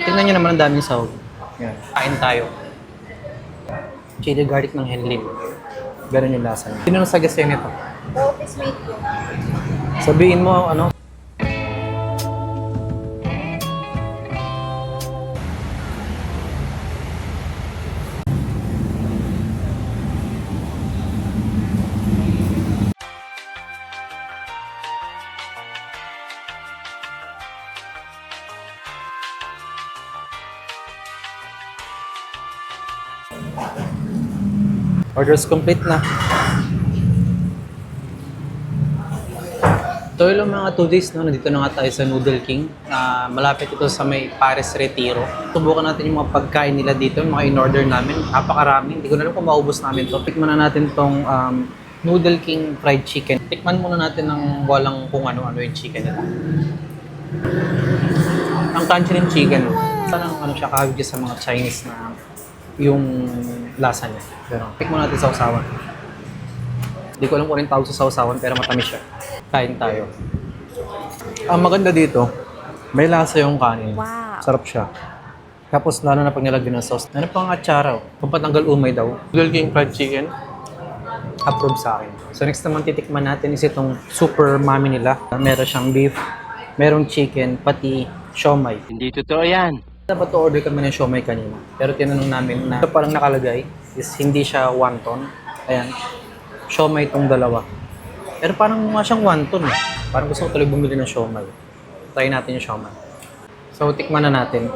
Tingnan nyo naman ang daming sahog. Yan. Kain tayo. Chili garlic ng Henlim. Ganun yung lasa niya. Sino nasagasya nito? Office mate ko. Sabihin mo, ano? Orders complete na. Ito yung mga 2 days, no? Nandito na nga tayo sa Noodle King. Malapit ito sa may Pares Retiro. Subukan natin yung mga pagkain nila dito, yung mga in-order namin. Napakarami. Hindi ko na alam kung maubos namin to. Tikman na natin tong Noodle King fried chicken. Tikman muna natin ng walang kung ano-ano yung chicken nila. Ang tangerine chicken. Parang ano siya, kahawig sa mga Chinese na yung lasa niya. Pero tikman natin sa usawan. Hindi ko alam kung anong tawag sa sausawan pero matamis siya. Kain tayo. Ang maganda dito, may lasa yung kanin. Wow. Sarap siya. Tapos lalo na pag nilagyan ng sauce. Ano pang atsara? Pampatanggal umay daw. Noodle King fried chicken. Approve sa akin. So next naman titikman natin is itong super mami nila. Meron siyang beef, merong chicken, pati siomay. Hindi totoo yan. Dapat to order kami ng siomay kanina. Pero tinanong namin na ito palang nakalagay is hindi siya wonton. Ayan. Siomay itong dalawa. Pero parang mukha siyang wonton. Parang gusto ko tuloy bumili ng siomay. Try natin yung siomay. So, tikman na natin.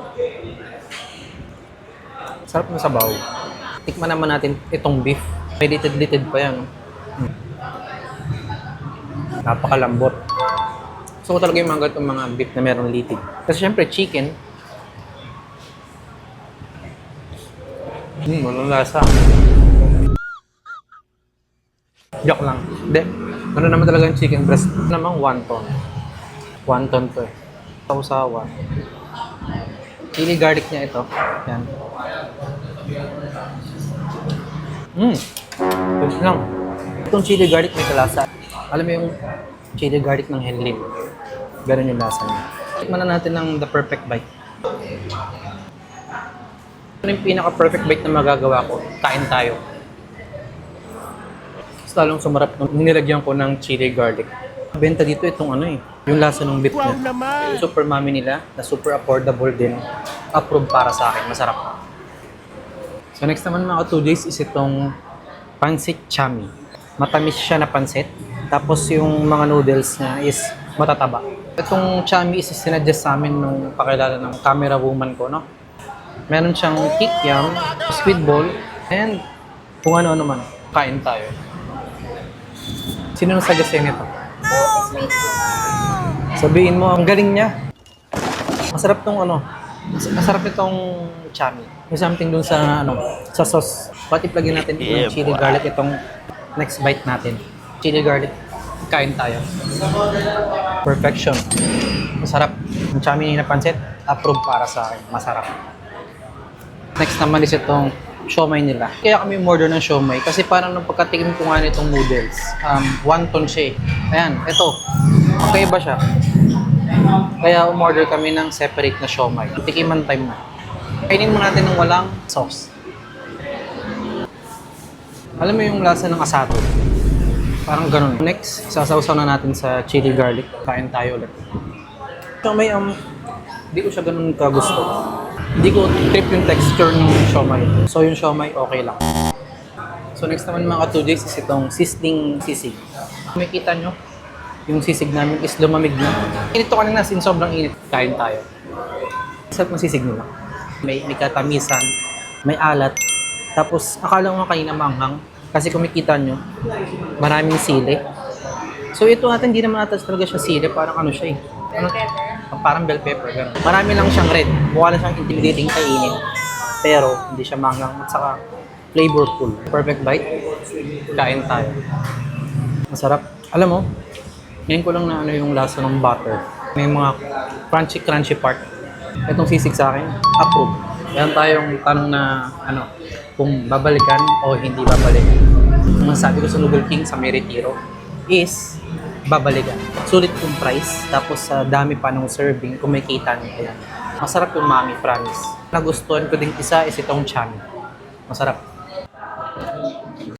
Sarap ng sabaw. Tikman naman natin itong beef. May litid-litid pa yan. Napakalambot. Gusto ko talaga yung mga ganitong mga beef na meron litid. Kasi syempre, chicken. Walang lasa. Joke lang. Hindi. Ano naman talaga yung chicken breast? Namang wonton. Wonton to eh. Sausawa. Chili garlic niya ito. Yan. Good lang. Itong chili garlic may kalasa. Alam mo yung chili garlic ng Henlim. Ganun yung lasa niya. Tikman na natin ng the perfect bite. Ano yung pinaka-perfect bite na magagawa ko? Kain tayo. Mas lalong sumarap nung nilagyan ko ng chili garlic. Benta dito itong ano eh, yung lasa ng beef niya. Yung super mami nila, na super affordable din. Approve para sa akin, masarap. So next naman mga 2 days is itong pancit chami. Matamis siya na pancit. Tapos yung mga noodles niya is matataba. Itong chami is sinadjust sa amin nung pakilala ng camera woman ko, no? Meron siyang kikiam, squid ball, and kung ano-ano man. Kain tayo. Sino nasagasya nito? Office mate ko. Sabihin mo, ang galing niya. Masarap tong ano, masarap itong chami. May something dun sa ano, sa sauce. Pati plugin natin yung chili garlic itong next bite natin. Chili garlic. Kain tayo. Perfection. Masarap. Yung chami na pancit, approve para sa akin. Masarap. Next naman is itong siomay nila. Kaya kami umorder ng siomay kasi parang nung pagkatikim ko nga nitong noodles, wonton siya eh. Ayan, ito. Magkaiba siya. Kaya umorder kami ng separate na siomay. Tikiman time na. Kainin mo natin ng walang sauce. Alam mo yung lasa ng asado? Parang ganun. Next, sasawsaw na natin sa chili garlic. Kain tayo ulit. Siomay, hindi ko siya ganun kagusto. Hindi ko trip yung texture ng siomay. So yung siomay, okay lang. So next naman mga 2 days is itong sizzling sisig. Makikita nyo, yung sisig namin is lumamig na. Init to kanina, sin sobrang init. Kain tayo. Sarap ng sisig nila. May katamisan, may alat. Tapos akala ko nga kanina manghang. Kasi kung makikita nyo, maraming sili. So ito natin, hindi naman natin talaga siya sili. Parang ano siya eh. Ano? Parang bell pepper, gano'n. Marami lang siyang red. Mukha lang siyang intimidating kainin. Pero, hindi siya mangang at saka flavorful. Perfect bite. Kain tayo. Masarap. Alam mo, ngayon ko lang na ano yung lasa ng butter. May mga crunchy part. Itong sisig sa akin, approve. Meron tayong tanong na ano, kung babalikan o hindi babalikan. Ang sabi ko sa Noodle King sa May Retiro is babalikan. Sulit yung price, tapos sa dami pa ng serving, kung may kita niyo. Ayan. Masarap yung mami, promise. Nagustuhan ko ding isa is itong chan. Masarap.